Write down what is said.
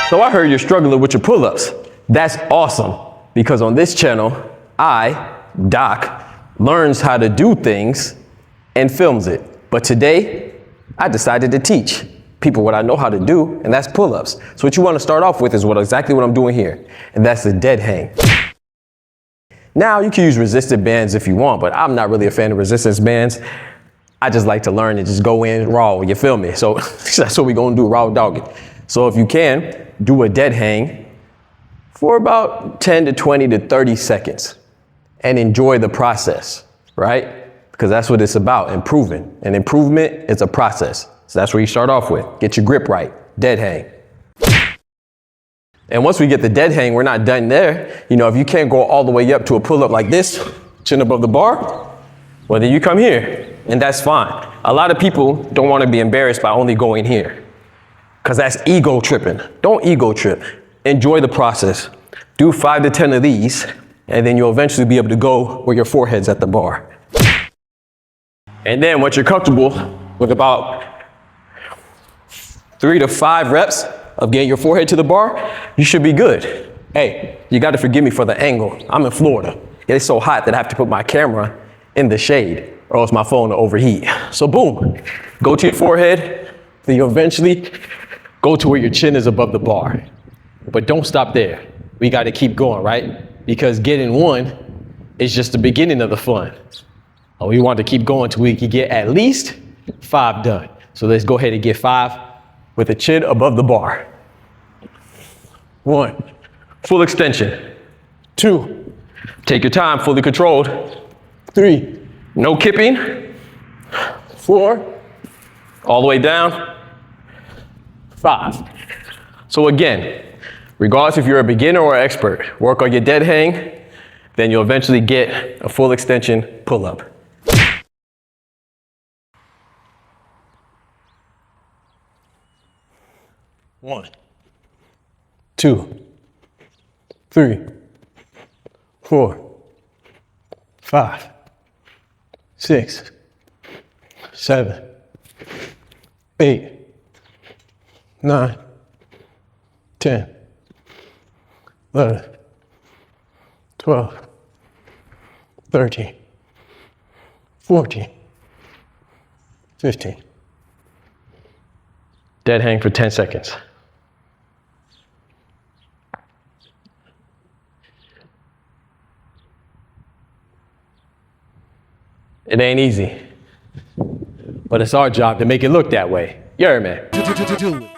So I heard you're struggling with your pull-ups. That's awesome, because on this channel, Doc, learns how to do things and films it. But today, I decided to teach people what I know how to do, and that's pull-ups. So what you want to start off with is exactly what I'm doing here, and that's the dead hang. Now, you can use resistant bands if you want, but I'm not really a fan of resistance bands. I just like to learn and just go in raw, you feel me? So that's what we're gonna do, raw dog it. So if you can, do a dead hang for about 10 to 20 to 30 seconds and enjoy the process, right? Because that's what it's about, improving. And improvement is a process. So that's where you start off with. Get your grip right, dead hang. And once we get the dead hang, we're not done there. You know, if you can't go all the way up to a pull-up like this, chin above the bar, well, then you come here, and that's fine. A lot of people don't want to be embarrassed by only going here, because that's ego tripping. Don't ego trip. Enjoy the process. Do 5 to 10 of these, and then you'll eventually be able to go where your forehead's at the bar. And then once you're comfortable with about 3 to 5 reps of getting your forehead to the bar, you should be good. Hey, you got to forgive me for the angle. I'm in Florida. It's so hot that I have to put my camera in the shade or else my phone will overheat. So boom, go to your forehead, then you'll eventually go to where your chin is above the bar. But don't stop there. We got to keep going, right? Because getting one is just the beginning of the fun. We want to keep going till we can get at least 5 done. So let's go ahead and get 5 with the chin above the bar. 1, full extension. 2, take your time, fully controlled. 3, no kipping. 4, all the way down. 5. So again, regardless if you're a beginner or expert, work on your dead hang, then you'll eventually get a full extension pull-up. One, 2, 3, 4, 5, 6, 7, 8, 9, 10, 11, 12, 13, 14, 15. Dead hang for 10 seconds. It ain't easy, but it's our job to make it look that way. You heard me?